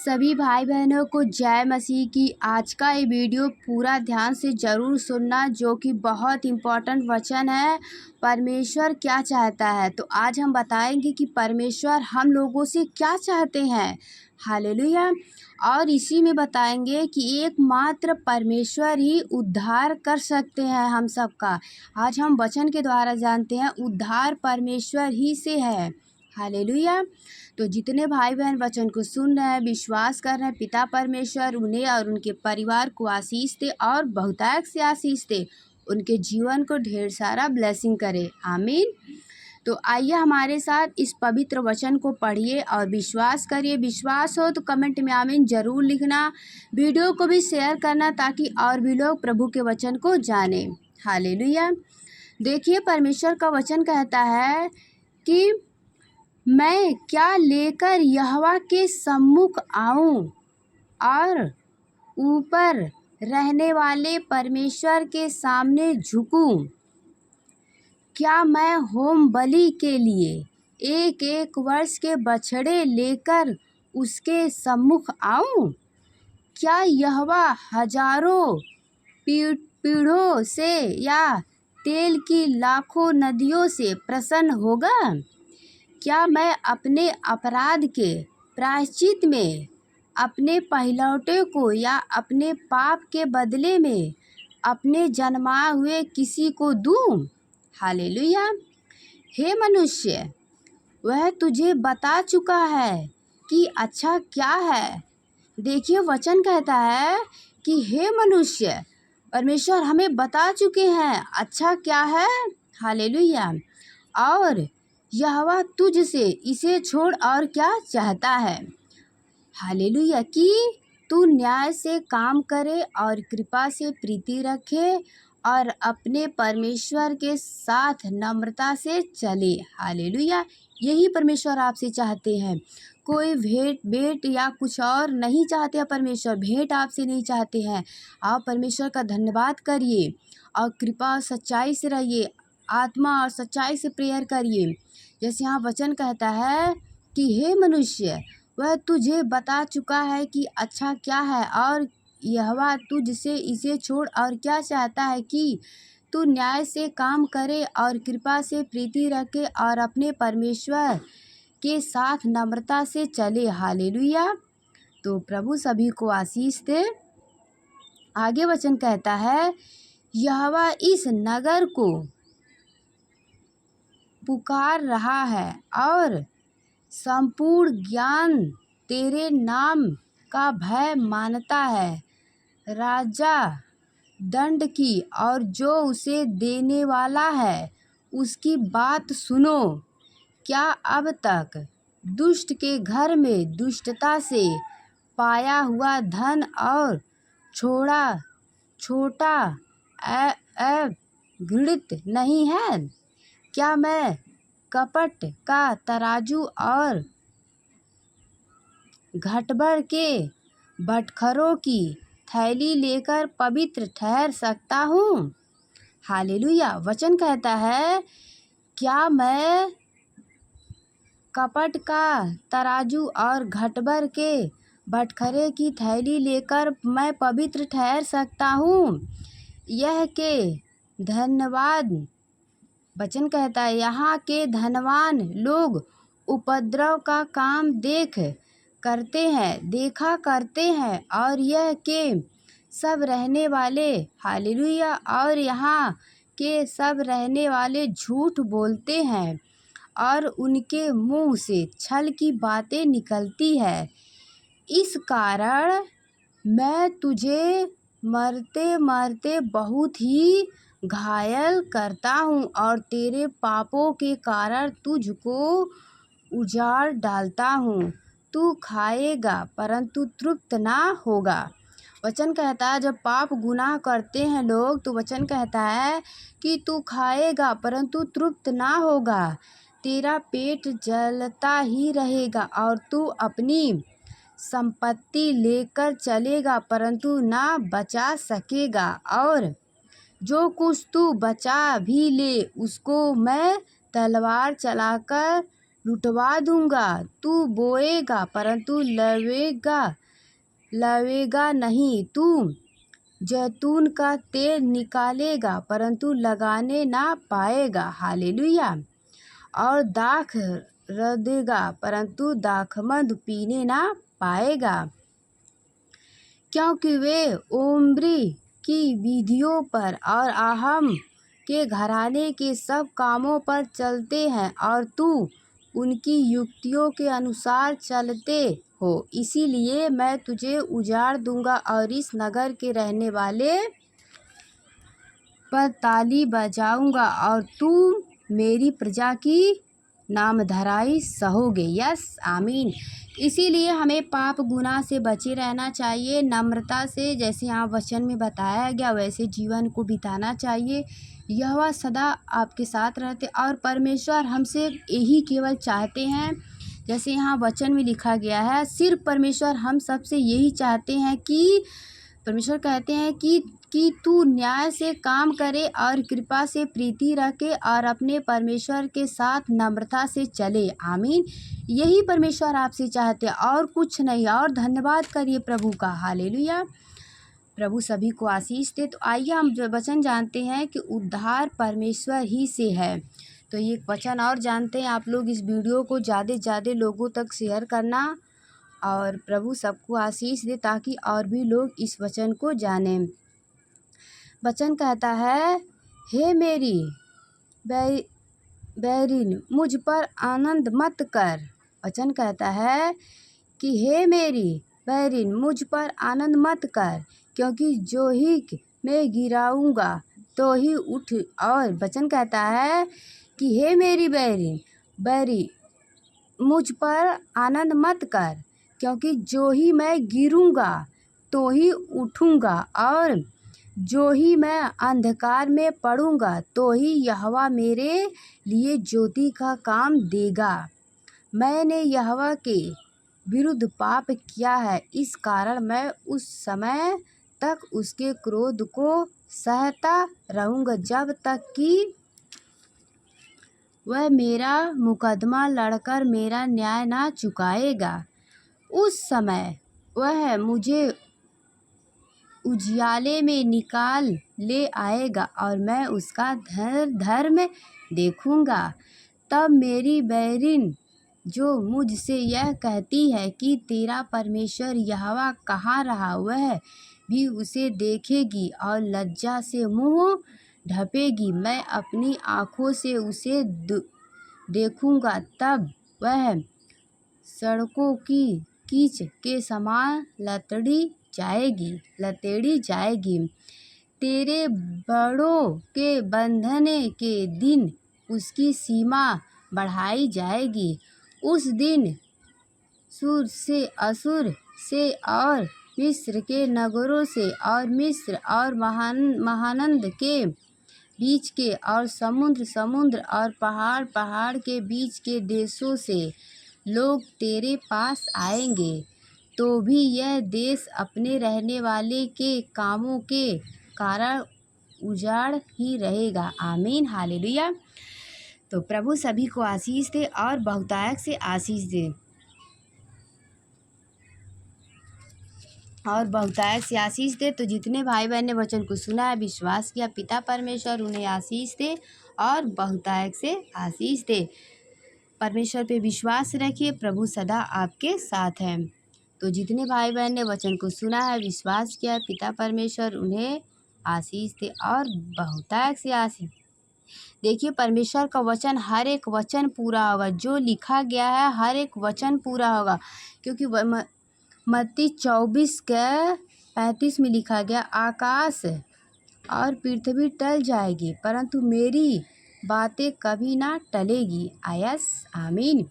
सभी भाई बहनों को जय मसीह की। आज का ये वीडियो पूरा ध्यान से ज़रूर सुनना, जो कि बहुत इम्पोर्टेंट वचन है। परमेश्वर क्या चाहता है, तो आज हम बताएंगे कि परमेश्वर हम लोगों से क्या चाहते हैं। हालेलुया। और इसी में बताएंगे कि एकमात्र परमेश्वर ही उद्धार कर सकते हैं हम सबका। आज हम वचन के द्वारा जानते हैं उद्धार परमेश्वर ही से है। हालेलुया। तो जितने भाई बहन वचन को सुन रहे हैं, विश्वास कर रहे हैं, पिता परमेश्वर उन्हें और उनके परिवार को आशीष दे और बहुतायत से आशीष दे, उनके जीवन को ढेर सारा ब्लेसिंग करे। आमीन। तो आइए हमारे साथ इस पवित्र वचन को पढ़िए और विश्वास करिए। विश्वास हो तो कमेंट में आमीन ज़रूर लिखना। वीडियो को भी शेयर करना ताकि और भी लोग प्रभु के वचन को जाने। हालेलुया। देखिए, परमेश्वर का वचन कहता है कि मैं क्या लेकर यहोवा के सम्मुख आऊं और ऊपर रहने वाले परमेश्वर के सामने झुकूं। क्या मैं होम बलि के लिए एक एक वर्ष के बछड़े लेकर उसके सम्मुख आऊं। क्या यहोवा हजारों पीढ़ों से या तेल की लाखों नदियों से प्रसन्न होगा। क्या मैं अपने अपराध के प्रायश्चित में अपने पहिलौठे को या अपने पाप के बदले में अपने जन्मा हुए किसी को दूं। हालेलुया। हे मनुष्य, वह तुझे बता चुका है कि अच्छा क्या है। देखिए, वचन कहता है कि हे मनुष्य, परमेश्वर हमें बता चुके हैं अच्छा क्या है। हालेलुया। और यहोवा तुझसे इसे छोड़ और क्या चाहता है। हालेलुया। कि तू न्याय से काम करे और कृपा से प्रीति रखे और अपने परमेश्वर के साथ नम्रता से चले। हालेलुया। यही परमेश्वर आपसे चाहते हैं। कोई भेंट या कुछ और नहीं चाहते हैं। परमेश्वर भेंट आपसे नहीं चाहते हैं। आप परमेश्वर का धन्यवाद करिए और कृपा और सच्चाई से रहिए, आत्मा और सच्चाई से प्रेयर करिए। जैसे यहाँ वचन कहता है कि हे मनुष्य, वह तुझे बता चुका है कि अच्छा क्या है और यहोवा तुझसे इसे छोड़ और क्या चाहता है कि तू न्याय से काम करे और कृपा से प्रीति रखे और अपने परमेश्वर के साथ नम्रता से चले। हालेलुया। तो प्रभु सभी को आशीष दे। आगे वचन कहता है, यहोवा इस नगर को पुकार रहा है और संपूर्ण ज्ञान तेरे नाम का भय मानता है। राजा दंड की और जो उसे देने वाला है उसकी बात सुनो। क्या अब तक दुष्ट के घर में दुष्टता से पाया हुआ धन और छोटा घृणित नहीं है। क्या मैं कपट का तराजू और घटभर के बटखरों की थैली लेकर पवित्र ठहर सकता हूँ। हालेलुया। वचन कहता है, क्या मैं कपट का तराजू और घटभर के बटखरे की थैली लेकर मैं पवित्र ठहर सकता हूँ। यह के धन्यवाद वचन कहता है, यहाँ के धनवान लोग उपद्रव का काम देखा करते हैं और यह के सब रहने वाले हालेलुया और यहाँ के सब रहने वाले झूठ बोलते हैं और उनके मुंह से छल की बातें निकलती है। इस कारण मैं तुझे मरते मरते बहुत ही घायल करता हूँ और तेरे पापों के कारण तुझको उजाड़ डालता हूँ। तू खाएगा परंतु तृप्त ना होगा। वचन कहता है, जब पाप गुनाह करते हैं लोग तो वचन कहता है कि तू खाएगा परंतु तृप्त ना होगा। तेरा पेट जलता ही रहेगा और तू अपनी संपत्ति लेकर चलेगा परंतु ना बचा सकेगा। और जो कुछ तू बचा भी ले उसको मैं तलवार चलाकर लुटवा दूंगा। तू बोएगा परंतु लवेगा नहीं। तू जैतून का तेल निकालेगा परंतु लगाने ना पाएगा। हालेलुया। और दाख रदेगा परंतु दाखमद पीने ना पाएगा, क्योंकि वे ओम्री की विधियों पर और आहम के घराने के सब कामों पर चलते हैं और तू उनकी युक्तियों के अनुसार चलते हो। इसीलिए मैं तुझे उजाड़ दूंगा और इस नगर के रहने वाले पर ताली बजाऊंगा और तुम मेरी प्रजा की नामधराई सहोगे। यस, आमीन। इसीलिए हमें पाप गुनाह से बचे रहना चाहिए, नम्रता से, जैसे यहाँ वचन में बताया गया वैसे जीवन को बिताना चाहिए। यहोवा सदा आपके साथ रहते और परमेश्वर हमसे यही केवल चाहते हैं, जैसे यहाँ वचन में लिखा गया है, सिर्फ परमेश्वर हम सबसे यही चाहते हैं कि परमेश्वर कहते हैं कि तू न्याय से काम करे और कृपा से प्रीति रखे और अपने परमेश्वर के साथ नम्रता से चले। आमीन। यही परमेश्वर आपसे चाहते हैं और कुछ नहीं। और धन्यवाद करिए प्रभु का। हालेलुया। प्रभु सभी को आशीष दे। तो आइए हम वचन जानते हैं कि उद्धार परमेश्वर ही से है। तो ये वचन और जानते हैं। आप लोग इस वीडियो को ज़्यादा से ज़्यादा लोगों तक शेयर करना और प्रभु सबको आशीष दे ताकि और भी लोग इस वचन को जानें। वचन कहता है, हे मेरी बैरिन मुझ पर आनंद मत कर। वचन कहता है कि हे मेरी बैरिन मुझ पर आनंद मत कर, क्योंकि जो ही मैं गिराऊंगा तो ही उठ। और वचन कहता है कि हे मेरी बैरी मुझ पर आनंद मत कर, क्योंकि जो ही मैं गिरूंगा तो ही उठूंगा और जो ही मैं अंधकार में पड़ूंगा तो ही यहोवा मेरे लिए ज्योति का काम देगा। मैंने यहोवा के विरुद्ध पाप किया है, इस कारण मैं उस समय तक उसके क्रोध को सहता रहूँगा जब तक कि वह मेरा मुकदमा लड़कर मेरा न्याय ना चुकाएगा। उस समय वह मुझे उजियाले में निकाल ले आएगा और मैं उसका धर्म देखूंगा। तब मेरी बैरिन जो मुझसे यह कहती है कि तेरा परमेश्वर यहोवा कहाँ रहा, वह भी उसे देखेगी और लज्जा से मुंह ढकेगी। मैं अपनी आँखों से उसे देखूंगा। तब वह सड़कों की कीच के समान लतेड़ी जाएगी। तेरे बड़ों के बंधने के दिन उसकी सीमा बढ़ाई जाएगी। उस दिन असुर से और मिस्र के नगरों से और मिस्र और महानंद के बीच के और समुद्र और पहाड़ के बीच के देशों से लोग तेरे पास आएंगे, तो भी यह देश अपने रहने वाले के कामों के कारण उजाड़ ही रहेगा। आमीन। हालेलुया। तो प्रभु सभी को आशीष दे और बहुतायत से आशीष दे तो जितने भाई बहन ने वचन को सुना है, विश्वास किया, पिता परमेश्वर उन्हें आशीष दे और बहुतायत से आशीष दे। परमेश्वर पे विश्वास रखिए, प्रभु सदा आपके साथ हैं। तो जितने भाई बहन ने वचन को सुना है, विश्वास किया, पिता परमेश्वर उन्हें आशीष दे और बहुतायत से आशीष। देखिए, परमेश्वर का वचन हर एक वचन पूरा होगा, जो लिखा गया है हर एक वचन पूरा होगा, क्योंकि मत्ती 24:35 में लिखा गया, आकाश और पृथ्वी टल जाएगी परंतु मेरी बातें कभी ना टलेगी। आयस, आमीन।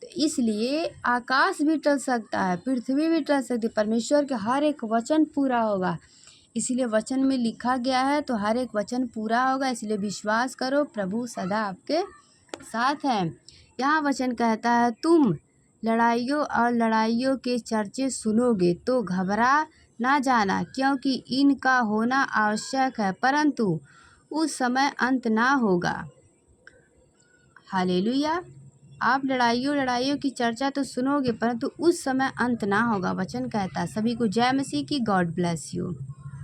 तो इसलिए आकाश भी टल सकता है, पृथ्वी भी टल सकती है, परमेश्वर के हर एक वचन पूरा होगा। इसलिए वचन में लिखा गया है तो हर एक वचन पूरा होगा। इसलिए विश्वास करो, प्रभु सदा आपके साथ हैं। यहाँ वचन कहता है, तुम लड़ाइयों के चर्चे सुनोगे तो घबरा ना जाना, क्योंकि इनका होना आवश्यक है, परंतु उस समय अंत ना होगा। हालेलुया। आप लड़ाइयों की चर्चा तो सुनोगे, परंतु उस समय अंत ना होगा, वचन कहता है। सभी को जय मसीह की। God bless you.